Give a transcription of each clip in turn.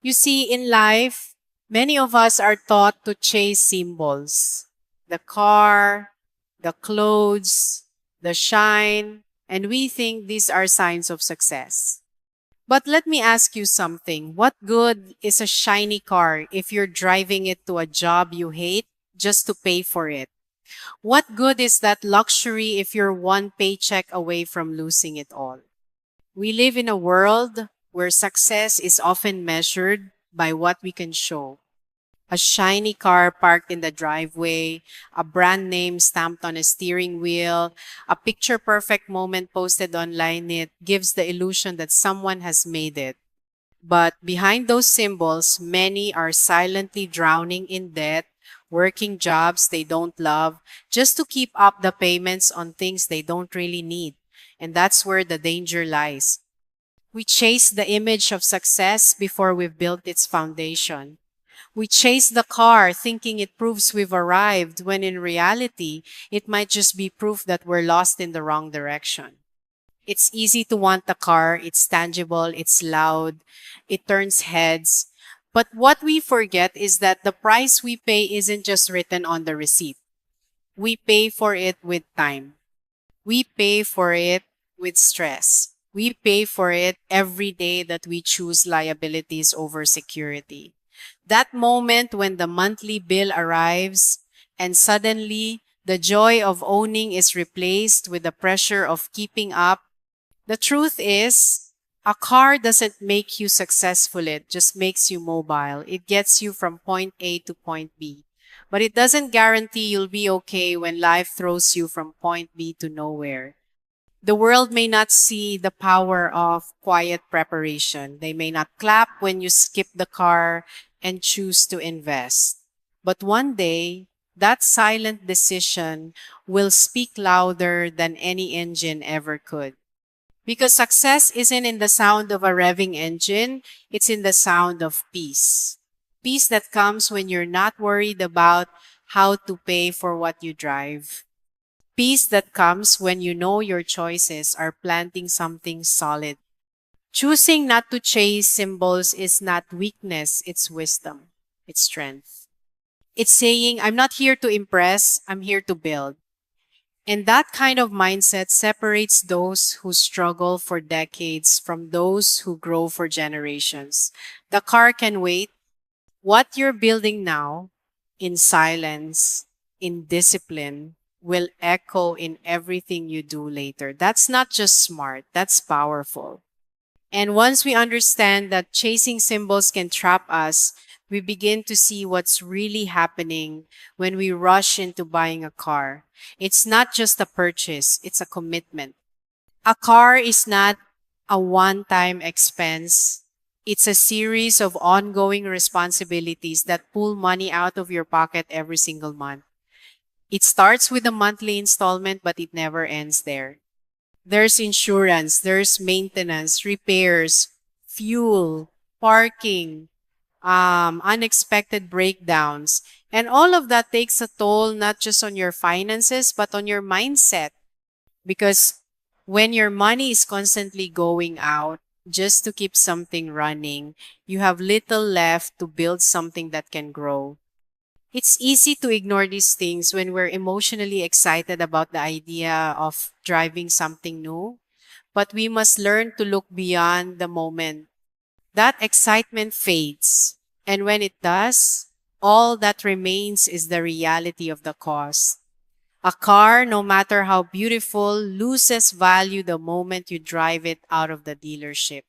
You see, in life, many of us are taught to chase symbols: the car, the clothes, the shine, and we think these are signs of success. But let me ask you something. What good is a shiny car if you're driving it to a job you hate just to pay for it? What good is that luxury if you're one paycheck away from losing it all? We live in a world where success is often measured by what we can show. A shiny car parked in the driveway, a brand name stamped on a steering wheel, a picture perfect moment posted online, it gives the illusion that someone has made it. But behind those symbols, many are silently drowning in debt, working jobs they don't love, just to keep up the payments on things they don't really need. And that's where the danger lies. We chase the image of success before we've built its foundation. We chase the car thinking it proves we've arrived, when in reality, it might just be proof that we're lost in the wrong direction. It's easy to want the car, it's tangible, it's loud, it turns heads. But what we forget is that the price we pay isn't just written on the receipt. We pay for it with time. We pay for it with stress. We pay for it every day that we choose liabilities over security. That moment when the monthly bill arrives and suddenly the joy of owning is replaced with the pressure of keeping up. The truth is, a car doesn't make you successful, it just makes you mobile. It gets you from point A to point B. But it doesn't guarantee you'll be okay when life throws you from point B to nowhere. The world may not see the power of quiet preparation. They may not clap when you skip the car and choose to invest. But one day, that silent decision will speak louder than any engine ever could. Because success isn't in the sound of a revving engine, it's in the sound of peace. Peace that comes when you're not worried about how to pay for what you drive. Peace that comes when you know your choices are planting something solid. Choosing not to chase symbols is not weakness, it's wisdom, it's strength. It's saying, I'm not here to impress, I'm here to build. And that kind of mindset separates those who struggle for decades from those who grow for generations. The car can wait. What you're building now, in silence, in discipline, will echo in everything you do later. That's not just smart, that's powerful. And once we understand that chasing symbols can trap us, we begin to see what's really happening when we rush into buying a car. It's not just a purchase, it's a commitment. A car is not a one-time expense. It's a series of ongoing responsibilities that pull money out of your pocket every single month. It starts with a monthly installment, but it never ends there. There's insurance, there's maintenance, repairs, fuel, parking, unexpected breakdowns. And all of that takes a toll not just on your finances, but on your mindset. Because when your money is constantly going out just to keep something running, you have little left to build something that can grow. It's easy to ignore these things when we're emotionally excited about the idea of driving something new, but we must learn to look beyond the moment. That excitement fades, and when it does, all that remains is the reality of the cost. A car, no matter how beautiful, loses value the moment you drive it out of the dealership.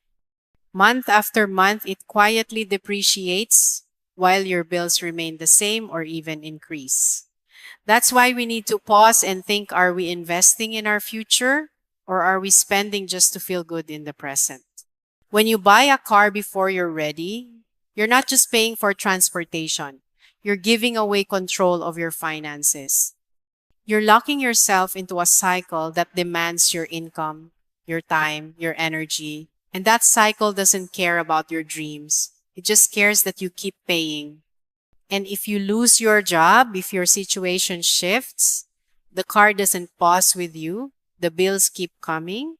Month after month, it quietly depreciates while your bills remain the same or even increase. That's why we need to pause and think, are we investing in our future or are we spending just to feel good in the present? When you buy a car before you're ready, you're not just paying for transportation. You're giving away control of your finances. You're locking yourself into a cycle that demands your income, your time, your energy. And that cycle doesn't care about your dreams. It just cares that you keep paying. And if you lose your job, if your situation shifts, the car doesn't pause with you, the bills keep coming.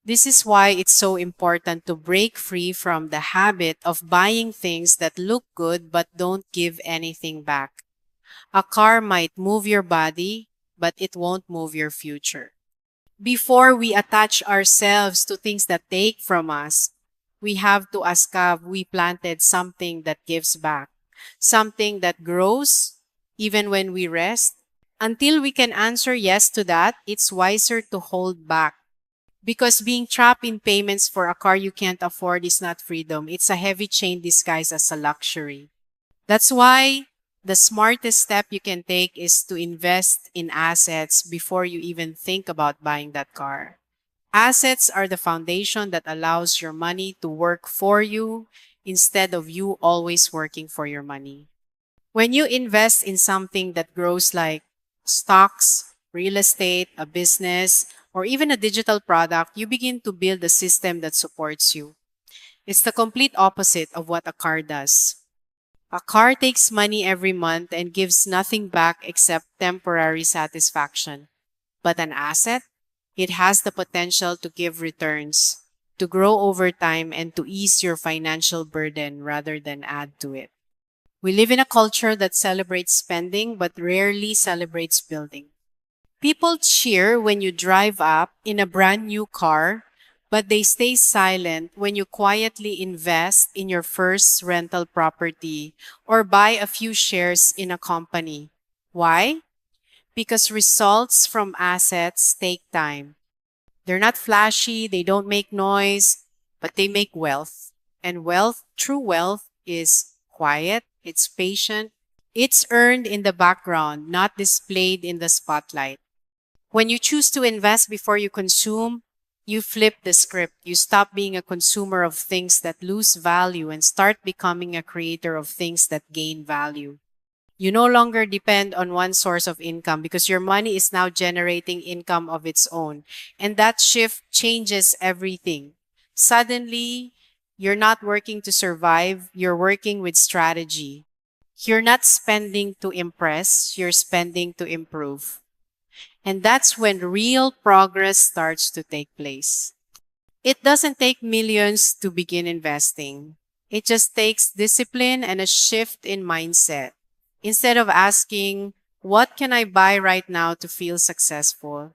This is why it's so important to break free from the habit of buying things that look good but don't give anything back. A car might move your body, but it won't move your future. Before we attach ourselves to things that take from us, we have to ask if we planted something that gives back, something that grows even when we rest. Until we can answer yes to that, it's wiser to hold back. Because being trapped in payments for a car you can't afford is not freedom. It's a heavy chain disguised as a luxury. That's why the smartest step you can take is to invest in assets before you even think about buying that car. Assets are the foundation that allows your money to work for you instead of you always working for your money. When you invest in something that grows like stocks, real estate, a business, or even a digital product, you begin to build a system that supports you. It's the complete opposite of what a car does. A car takes money every month and gives nothing back except temporary satisfaction. But an asset, it has the potential to give returns, to grow over time, and to ease your financial burden rather than add to it. We live in a culture that celebrates spending but rarely celebrates building. People cheer when you drive up in a brand new car, but they stay silent when you quietly invest in your first rental property or buy a few shares in a company. Why? Because results from assets take time. They're not flashy, they don't make noise, but they make wealth. And wealth, true wealth, is quiet, it's patient, it's earned in the background, not displayed in the spotlight. When you choose to invest before you consume, you flip the script. You stop being a consumer of things that lose value and start becoming a creator of things that gain value. You no longer depend on one source of income because your money is now generating income of its own. And that shift changes everything. Suddenly, you're not working to survive, you're working with strategy. You're not spending to impress, you're spending to improve. And that's when real progress starts to take place. It doesn't take millions to begin investing. It just takes discipline and a shift in mindset. Instead of asking, what can I buy right now to feel successful?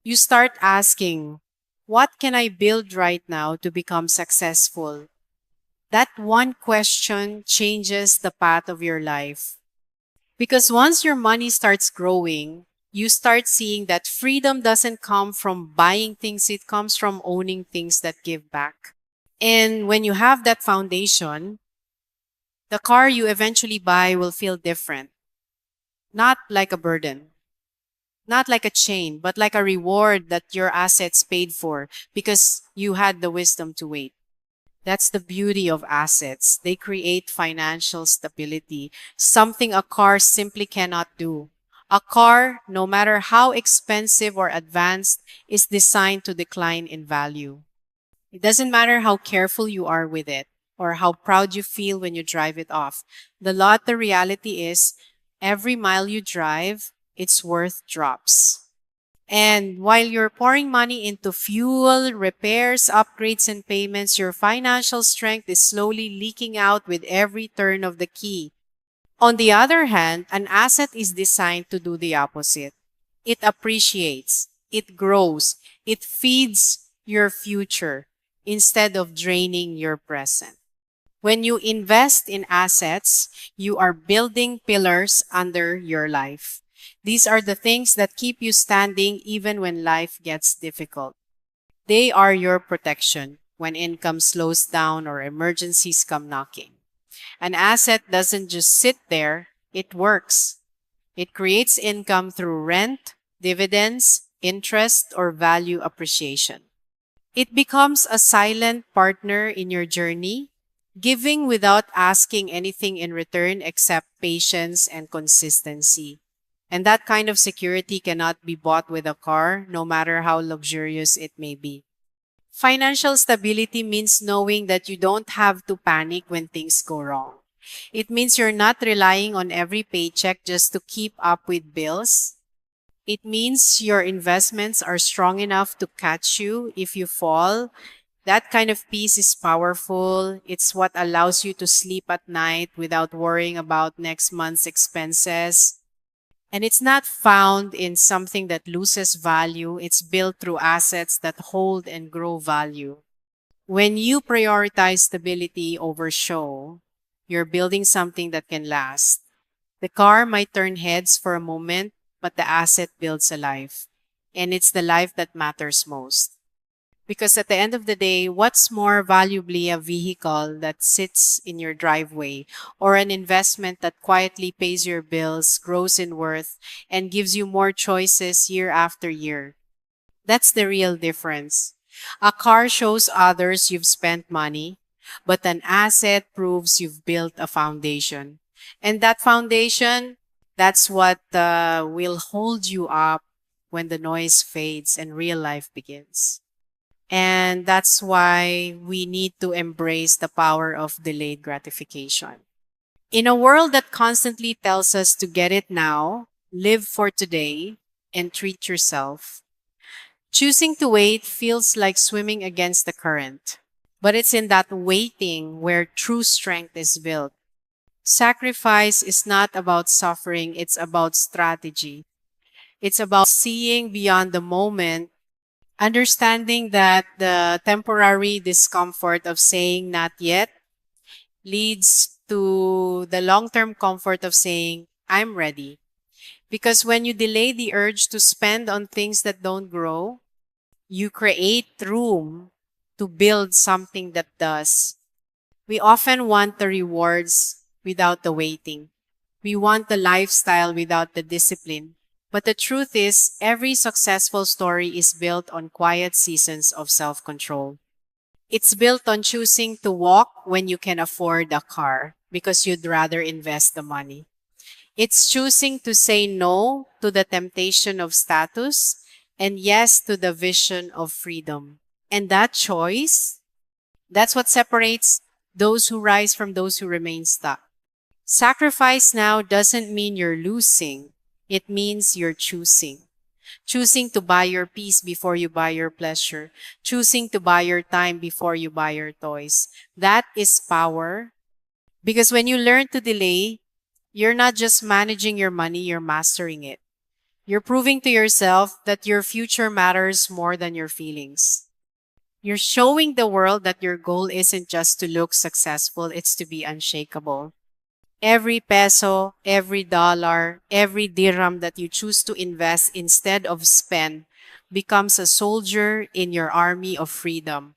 You start asking, what can I build right now to become successful? That one question changes the path of your life. Because once your money starts growing, you start seeing that freedom doesn't come from buying things, it comes from owning things that give back. And when you have that foundation, the car you eventually buy will feel different. Not like a burden, not like a chain, but like a reward that your assets paid for because you had the wisdom to wait. That's the beauty of assets. They create financial stability, something a car simply cannot do. A car, no matter how expensive or advanced, is designed to decline in value. It doesn't matter how careful you are with it or how proud you feel when you drive it off. The reality is, every mile you drive, its worth drops. And while you're pouring money into fuel, repairs, upgrades, and payments, your financial strength is slowly leaking out with every turn of the key. On the other hand, an asset is designed to do the opposite. It appreciates, it grows, it feeds your future instead of draining your present. When you invest in assets, you are building pillars under your life. These are the things that keep you standing even when life gets difficult. They are your protection when income slows down or emergencies come knocking. An asset doesn't just sit there, it works. It creates income through rent, dividends, interest, or value appreciation. It becomes a silent partner in your journey, giving without asking anything in return except patience and consistency. And that kind of security cannot be bought with a car, no matter how luxurious it may be. Financial stability means knowing that you don't have to panic when things go wrong. It means you're not relying on every paycheck just to keep up with bills. It means your investments are strong enough to catch you if you fall. That kind of peace is powerful. It's what allows you to sleep at night without worrying about next month's expenses. And it's not found in something that loses value. It's built through assets that hold and grow value. When you prioritize stability over show, you're building something that can last. The car might turn heads for a moment, but the asset builds a life. And it's the life that matters most. Because at the end of the day, what's more valuably a vehicle that sits in your driveway or an investment that quietly pays your bills, grows in worth, and gives you more choices year after year? That's the real difference. A car shows others you've spent money, but an asset proves you've built a foundation. And that foundation, that's what will hold you up when the noise fades and real life begins. And that's why we need to embrace the power of delayed gratification. In a world that constantly tells us to get it now, live for today, and treat yourself, choosing to wait feels like swimming against the current. But it's in that waiting where true strength is built. Sacrifice is not about suffering, it's about strategy. It's about seeing beyond the moment, understanding that the temporary discomfort of saying not yet leads to the long term comfort of saying, I'm ready. Because when you delay the urge to spend on things that don't grow, you create room to build something that does. We often want the rewards without the waiting. We want the lifestyle without the discipline. But the truth is, every successful story is built on quiet seasons of self control. It's built on choosing to walk when you can afford a car because you'd rather invest the money. It's choosing to say no to the temptation of status and yes to the vision of freedom. And that choice, that's what separates those who rise from those who remain stuck. Sacrifice now doesn't mean you're losing. It means you're choosing. Choosing to buy your peace before you buy your pleasure. Choosing to buy your time before you buy your toys. That is power. Because when you learn to delay, you're not just managing your money, you're mastering it. You're proving to yourself that your future matters more than your feelings. You're showing the world that your goal isn't just to look successful, it's to be unshakable. Every peso, every dollar, every dirham that you choose to invest instead of spend becomes a soldier in your army of freedom.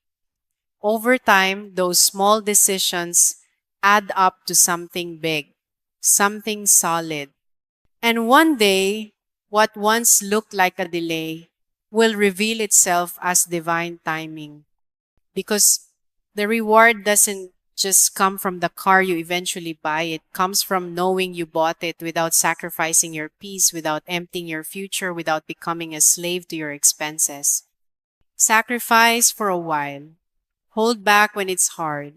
Over time, those small decisions add up to something big, something solid. And one day, what once looked like a delay will reveal itself as divine timing. Because the reward doesn't just come from the car you eventually buy, it comes from knowing you bought it without sacrificing your peace, without emptying your future, without becoming a slave to your expenses. Sacrifice for a while. Hold back when it's hard.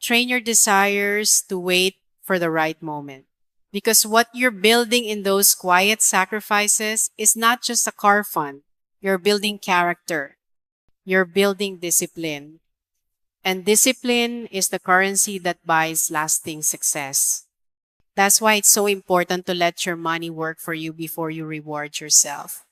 Train your desires to wait for the right moment. Because what you're building in those quiet sacrifices is not just a car fund. You're building character. You're building discipline. And discipline is the currency that buys lasting success. That's why it's so important to let your money work for you before you reward yourself.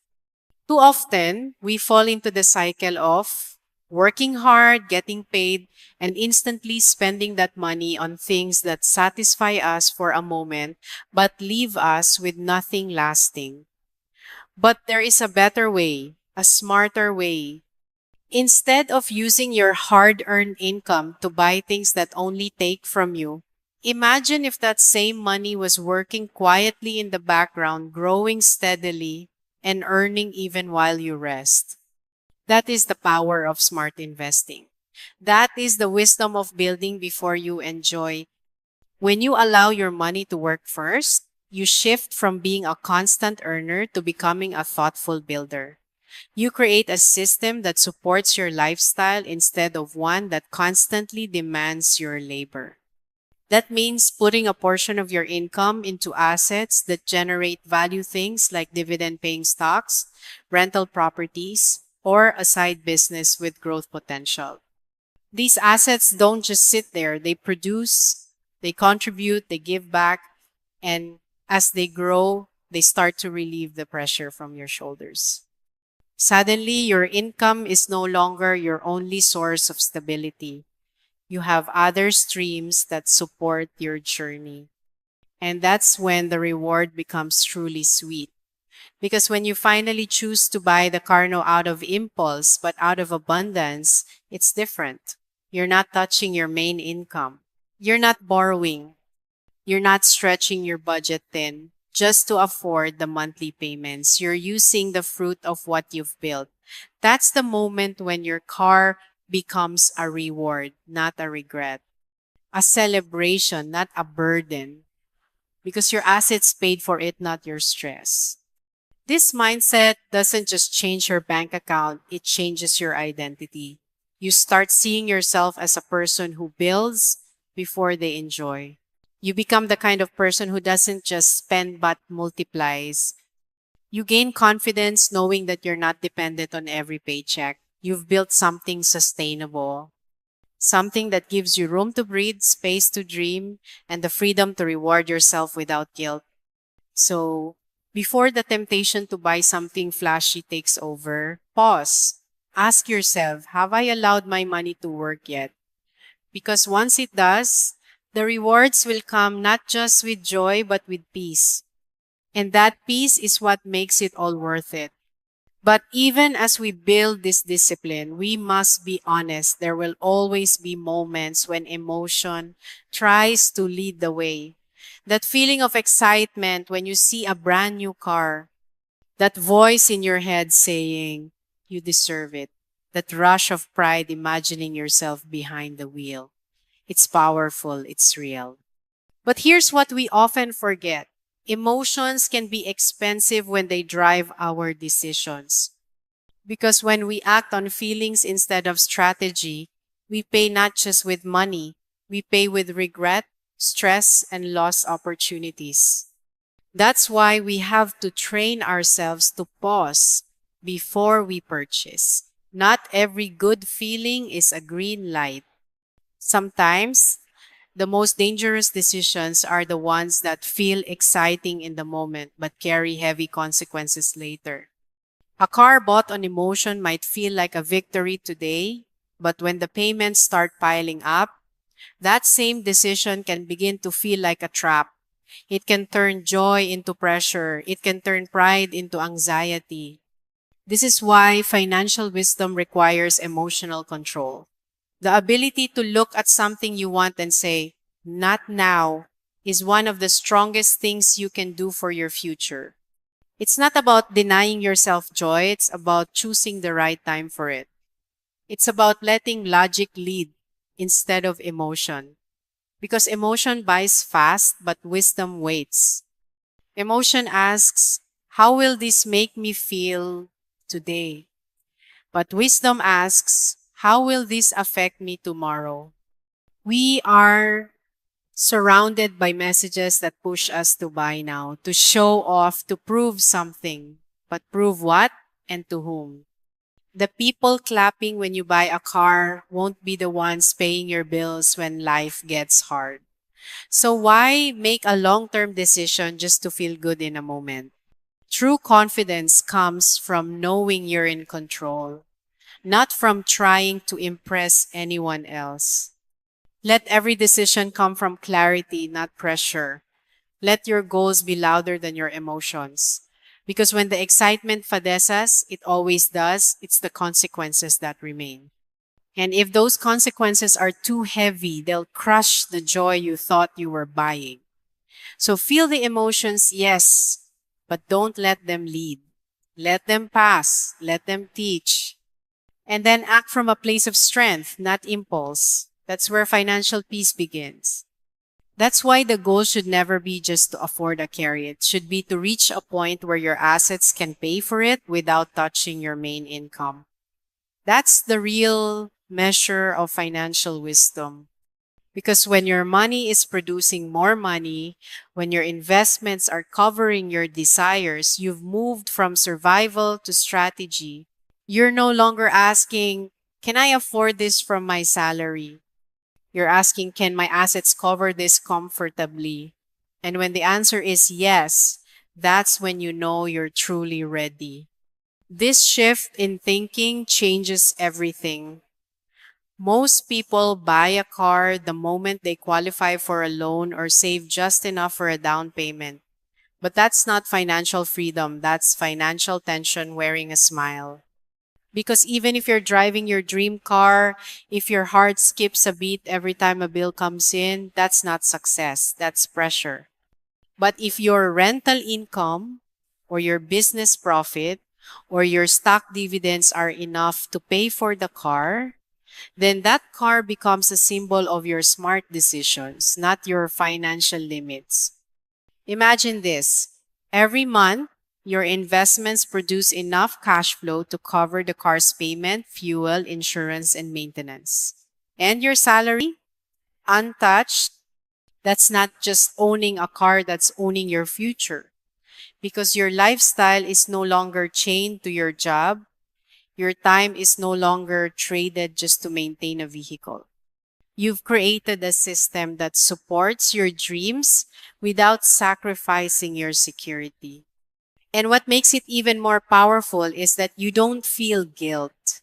Too often, we fall into the cycle of working hard, getting paid, and instantly spending that money on things that satisfy us for a moment but leave us with nothing lasting. But there is a better way, a smarter way. Instead of using your hard earned income to buy things that only take from you, imagine if that same money was working quietly in the background, growing steadily, and earning even while you rest. That is the power of smart investing. That is the wisdom of building before you enjoy. When you allow your money to work first, you shift from being a constant earner to becoming a thoughtful builder. You create a system that supports your lifestyle instead of one that constantly demands your labor. That means putting a portion of your income into assets that generate value, things like dividend paying stocks, rental properties, or a side business with growth potential. These assets don't just sit there, they produce, they contribute, they give back, and as they grow, they start to relieve the pressure from your shoulders. Suddenly, your income is no longer your only source of stability. You have other streams that support your journey. And that's when the reward becomes truly sweet. Because when you finally choose to buy the car no out of impulse, but out of abundance, it's different. You're not touching your main income. You're not borrowing. You're not stretching your budget thin just to afford the monthly payments. You're using the fruit of what you've built. That's the moment when your car becomes a reward, not a regret. A celebration, not a burden. Because your assets paid for it, not your stress. This mindset doesn't just change your bank account, it changes your identity. You start seeing yourself as a person who builds before they enjoy. You become the kind of person who doesn't just spend but multiplies. You gain confidence knowing that you're not dependent on every paycheck. You've built something sustainable, something that gives you room to breathe, space to dream, and the freedom to reward yourself without guilt. So, before the temptation to buy something flashy takes over, pause. Ask yourself, have I allowed my money to work yet? Because once it does, the rewards will come not just with joy, but with peace. And that peace is what makes it all worth it. But even as we build this discipline, we must be honest. There will always be moments when emotion tries to lead the way. That feeling of excitement when you see a brand new car, that voice in your head saying, you deserve it. That rush of pride imagining yourself behind the wheel. It's powerful, it's real. But here's what we often forget. Emotions can be expensive when they drive our decisions. Because when we act on feelings instead of strategy, we pay not just with money, we pay with regret, stress, and lost opportunities. That's why we have to train ourselves to pause before we purchase. Not every good feeling is a green light. Sometimes, the most dangerous decisions are the ones that feel exciting in the moment but carry heavy consequences later. A car bought on emotion might feel like a victory today, but when the payments start piling up, that same decision can begin to feel like a trap. It can turn joy into pressure. It can turn pride into anxiety. This is why financial wisdom requires emotional control. The ability to look at something you want and say, not now, is one of the strongest things you can do for your future. It's not about denying yourself joy, it's about choosing the right time for it. It's about letting logic lead instead of emotion. Because emotion buys fast, but wisdom waits. Emotion asks, how will this make me feel today? But wisdom asks, how will this affect me tomorrow? We are surrounded by messages that push us to buy now, to show off, to prove something. But prove what and to whom? The people clapping when you buy a car won't be the ones paying your bills when life gets hard. So why make a long-term decision just to feel good in a moment? True confidence comes from knowing you're in control, not from trying to impress anyone else. Let every decision come from clarity, not pressure. Let your goals be louder than your emotions. Because when the excitement fadesas, it always does, it's the consequences that remain. And if those consequences are too heavy, they'll crush the joy you thought you were buying. So feel the emotions, yes, but don't let them lead. Let them pass. Let them teach. And then act from a place of strength, not impulse. That's where financial peace begins. That's why the goal should never be just to afford a car. It should be to reach a point where your assets can pay for it without touching your main income. That's the real measure of financial wisdom. Because when your money is producing more money, when your investments are covering your desires, you've moved from survival to strategy. You're no longer asking, can I afford this from my salary? You're asking, can my assets cover this comfortably? And when the answer is yes, that's when you know you're truly ready. This shift in thinking changes everything. Most people buy a car the moment they qualify for a loan or save just enough for a down payment. But that's not financial freedom, that's financial tension wearing a smile. Because even if you're driving your dream car, if your heart skips a beat every time a bill comes in, that's not success, that's pressure. But if your rental income or your business profit or your stock dividends are enough to pay for the car, then that car becomes a symbol of your smart decisions, not your financial limits. Imagine this. Every month, your investments produce enough cash flow to cover the car's payment, fuel, insurance, and maintenance. And your salary, untouched, that's not just owning a car, that's owning your future. Because your lifestyle is no longer chained to your job, your time is no longer traded just to maintain a vehicle. You've created a system that supports your dreams without sacrificing your security. And what makes it even more powerful is that you don't feel guilt.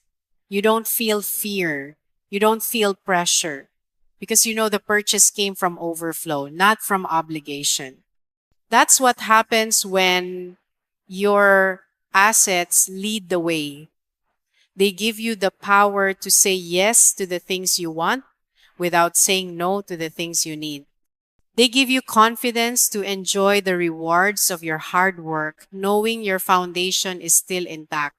You don't feel fear. You don't feel pressure. Because you know the purchase came from overflow, not from obligation. That's what happens when your assets lead the way. They give you the power to say yes to the things you want without saying no to the things you need. They give you confidence to enjoy the rewards of your hard work, knowing your foundation is still intact.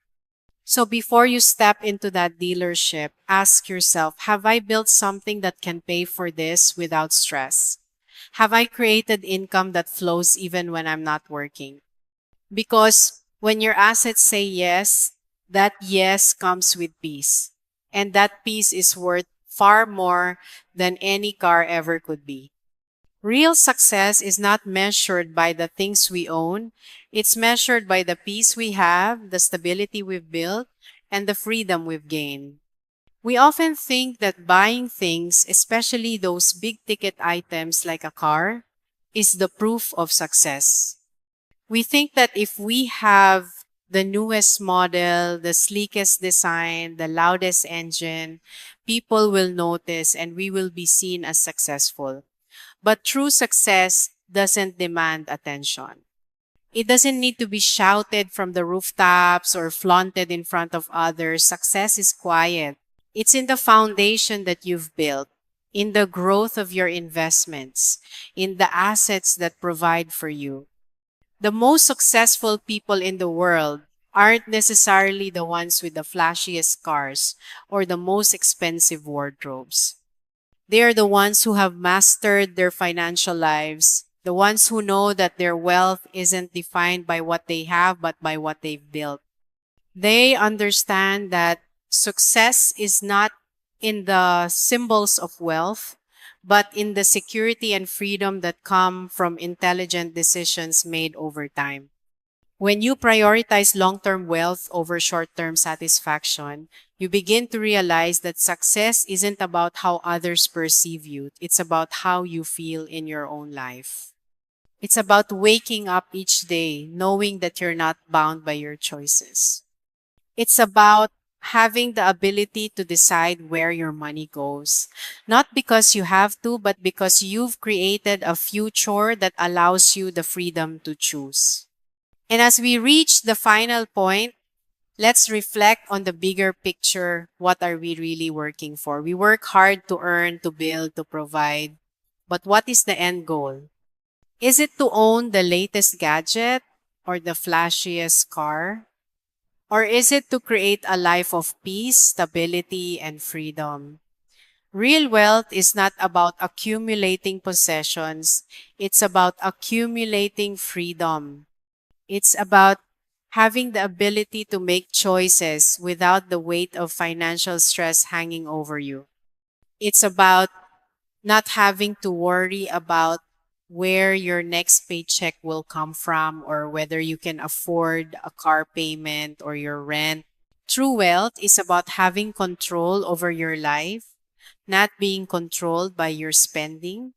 So before you step into that dealership, ask yourself, have I built something that can pay for this without stress? Have I created income that flows even when I'm not working? Because when your assets say yes, that yes comes with peace. And that peace is worth far more than any car ever could be. Real success is not measured by the things we own. It's measured by the peace we have, the stability we've built, and the freedom we've gained. We often think that buying things, especially those big ticket items like a car, is the proof of success. We think that if we have the newest model, the sleekest design, the loudest engine, people will notice and we will be seen as successful. But true success doesn't demand attention. It doesn't need to be shouted from the rooftops or flaunted in front of others. Success is quiet. It's in the foundation that you've built, in the growth of your investments, in the assets that provide for you. The most successful people in the world aren't necessarily the ones with the flashiest cars or the most expensive wardrobes. They are the ones who have mastered their financial lives, the ones who know that their wealth isn't defined by what they have, but by what they've built. They understand that success is not in the symbols of wealth, but in the security and freedom that come from intelligent decisions made over time. When you prioritize long-term wealth over short-term satisfaction, you begin to realize that success isn't about how others perceive you. It's about how you feel in your own life. It's about waking up each day knowing that you're not bound by your choices. It's about having the ability to decide where your money goes. Not because you have to, but because you've created a future that allows you the freedom to choose. And as we reach the final point, let's reflect on the bigger picture. What are we really working for? We work hard to earn, to build, to provide. But what is the end goal? Is it to own the latest gadget or the flashiest car? Or is it to create a life of peace, stability, and freedom? Real wealth is not about accumulating possessions. It's about accumulating freedom. It's about having the ability to make choices without the weight of financial stress hanging over you. It's about not having to worry about where your next paycheck will come from or whether you can afford a car payment or your rent. True wealth is about having control over your life, not being controlled by your spending.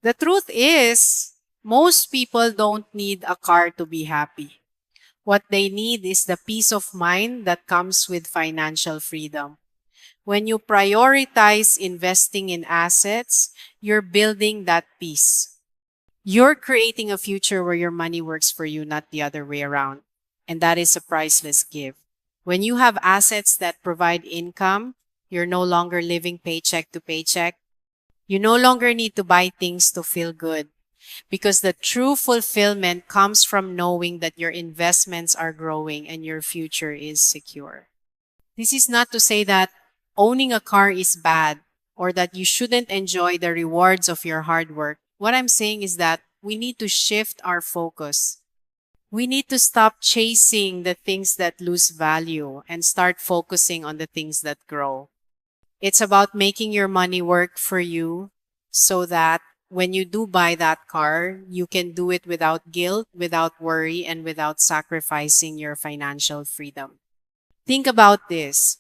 The truth is, most people don't need a car to be happy. What they need is the peace of mind that comes with financial freedom. When you prioritize investing in assets, you're building that peace. You're creating a future where your money works for you, not the other way around. And that is a priceless gift. When you have assets that provide income, you're no longer living paycheck to paycheck. You no longer need to buy things to feel good because the true fulfillment comes from knowing that your investments are growing and your future is secure. This is not to say that owning a car is bad or that you shouldn't enjoy the rewards of your hard work. What I'm saying is that we need to shift our focus. We need to stop chasing the things that lose value and start focusing on the things that grow. It's about making your money work for you so that when you do buy that car, you can do it without guilt, without worry, and without sacrificing your financial freedom. Think about this.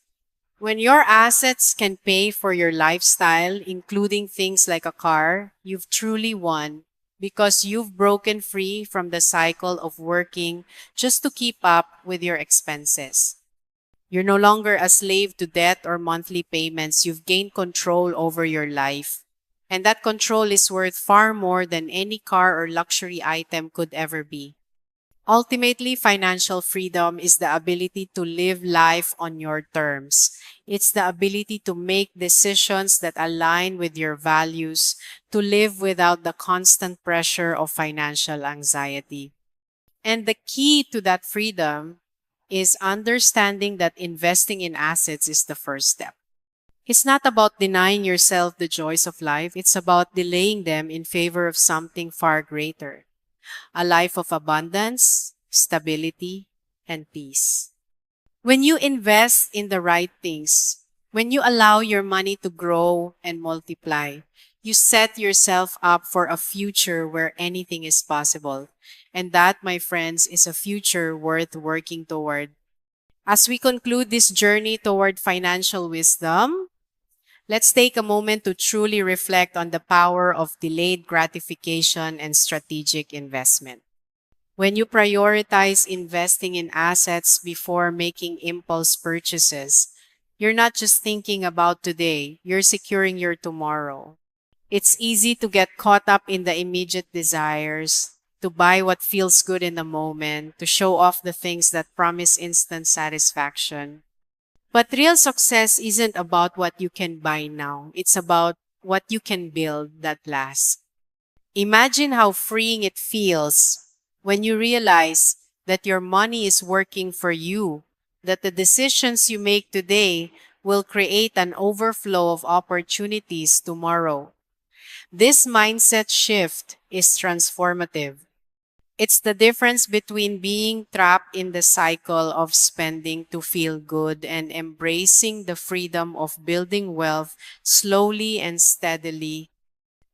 When your assets can pay for your lifestyle, including things like a car, you've truly won because you've broken free from the cycle of working just to keep up with your expenses. You're no longer a slave to debt or monthly payments. You've gained control over your life. And that control is worth far more than any car or luxury item could ever be. Ultimately, financial freedom is the ability to live life on your terms. It's the ability to make decisions that align with your values, to live without the constant pressure of financial anxiety. And the key to that freedom is understanding that investing in assets is the first step. It's not about denying yourself the joys of life, it's about delaying them in favor of something far greater, a life of abundance, stability, and peace. When you invest in the right things, when you allow your money to grow and multiply, you set yourself up for a future where anything is possible. And that, my friends, is a future worth working toward. As we conclude this journey toward financial wisdom, let's take a moment to truly reflect on the power of delayed gratification and strategic investment. When you prioritize investing in assets before making impulse purchases, you're not just thinking about today, you're securing your tomorrow. It's easy to get caught up in the immediate desires, to buy what feels good in the moment, to show off the things that promise instant satisfaction. But real success isn't about what you can buy now. It's about what you can build that lasts. Imagine how freeing it feels when you realize that your money is working for you, that the decisions you make today will create an overflow of opportunities tomorrow. This mindset shift is transformative. It's the difference between being trapped in the cycle of spending to feel good and embracing the freedom of building wealth slowly and steadily.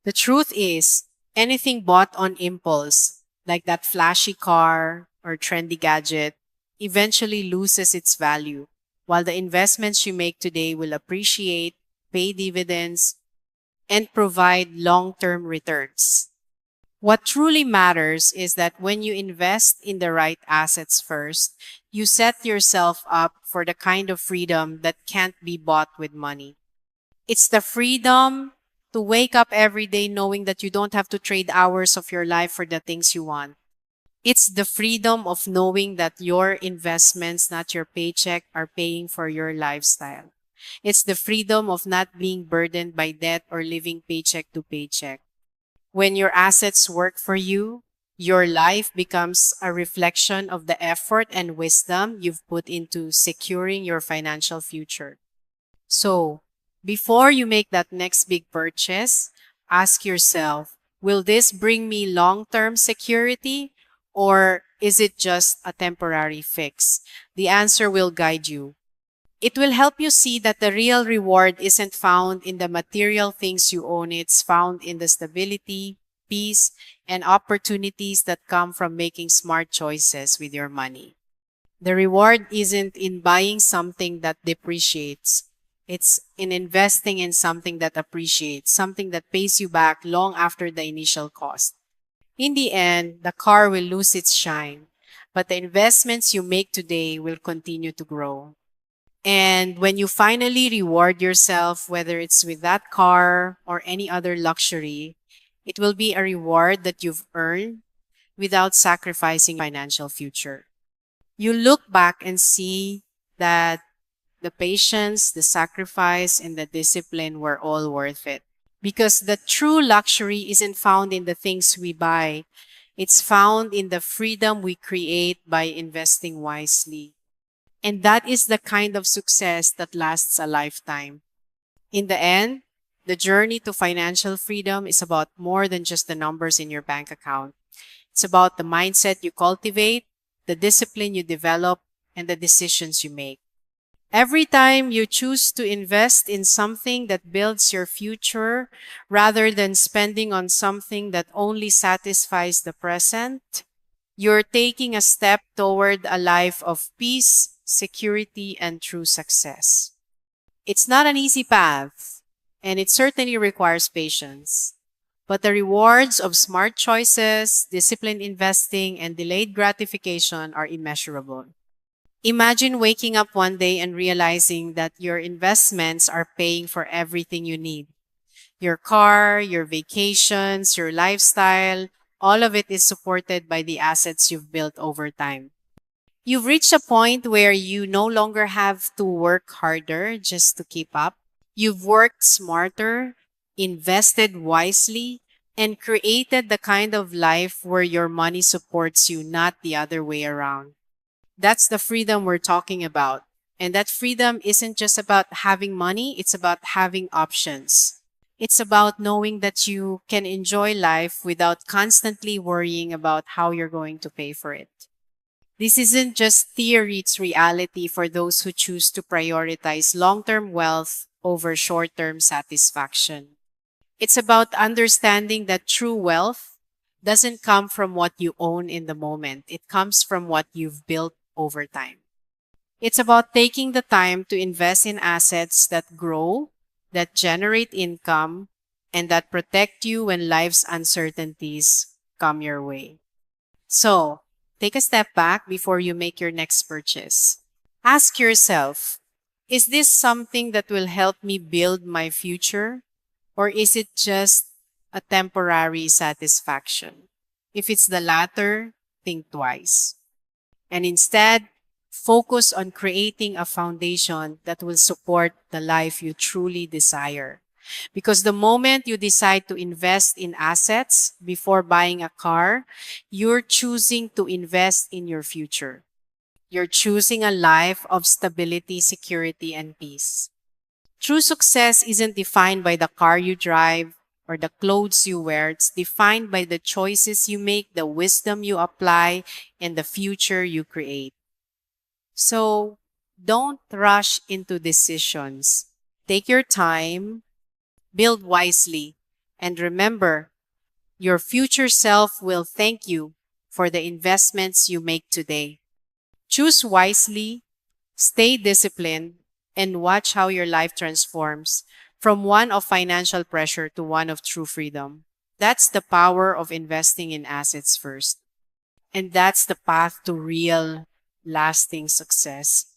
The truth is, anything bought on impulse, like that flashy car or trendy gadget, eventually loses its value, while the investments you make today will appreciate, pay dividends, and provide long-term returns. What truly matters is that when you invest in the right assets first, you set yourself up for the kind of freedom that can't be bought with money. It's the freedom to wake up every day knowing that you don't have to trade hours of your life for the things you want. It's the freedom of knowing that your investments, not your paycheck, are paying for your lifestyle. It's the freedom of not being burdened by debt or living paycheck to paycheck. When your assets work for you, your life becomes a reflection of the effort and wisdom you've put into securing your financial future. So, before you make that next big purchase, ask yourself, will this bring me long-term security or is it just a temporary fix? The answer will guide you. It will help you see that the real reward isn't found in the material things you own. It's found in the stability, peace, and opportunities that come from making smart choices with your money. The reward isn't in buying something that depreciates. It's in investing in something that appreciates, something that pays you back long after the initial cost. In the end, the car will lose its shine, but the investments you make today will continue to grow. And when you finally reward yourself, whether it's with that car or any other luxury, it will be a reward that you've earned without sacrificing financial future. You look back and see that the patience, the sacrifice, and the discipline were all worth it. Because the true luxury isn't found in the things we buy, it's found in the freedom we create by investing wisely. And that is the kind of success that lasts a lifetime. In the end, the journey to financial freedom is about more than just the numbers in your bank account. It's about the mindset you cultivate, the discipline you develop, and the decisions you make. Every time you choose to invest in something that builds your future rather than spending on something that only satisfies the present, you're taking a step toward a life of peace, security, and true success. It's not an easy path, and it certainly requires patience. But the rewards of smart choices, disciplined investing, and delayed gratification are immeasurable. Imagine waking up one day and realizing that your investments are paying for everything you need. Your car, your vacations, your lifestyle, all of it is supported by the assets you've built over time. You've reached a point where you no longer have to work harder just to keep up. You've worked smarter, invested wisely, and created the kind of life where your money supports you, not the other way around. That's the freedom we're talking about. And that freedom isn't just about having money, it's about having options. It's about knowing that you can enjoy life without constantly worrying about how you're going to pay for it. This isn't just theory, it's reality for those who choose to prioritize long-term wealth over short-term satisfaction. It's about understanding that true wealth doesn't come from what you own in the moment. It comes from what you've built over time. It's about taking the time to invest in assets that grow, that generate income, and that protect you when life's uncertainties come your way. So, take a step back before you make your next purchase. Ask yourself, is this something that will help me build my future? Or is it just a temporary satisfaction? If it's the latter, think twice. And instead, focus on creating a foundation that will support the life you truly desire. Because the moment you decide to invest in assets before buying a car, you're choosing to invest in your future. You're choosing a life of stability, security, and peace. True success isn't defined by the car you drive or the clothes you wear. It's defined by the choices you make, the wisdom you apply, and the future you create. So don't rush into decisions. Take your time, build wisely, and remember, your future self will thank you for the investments you make today. Choose wisely, stay disciplined, and watch how your life transforms from one of financial pressure to one of true freedom. That's the power of investing in assets first. And that's the path to real, lasting success.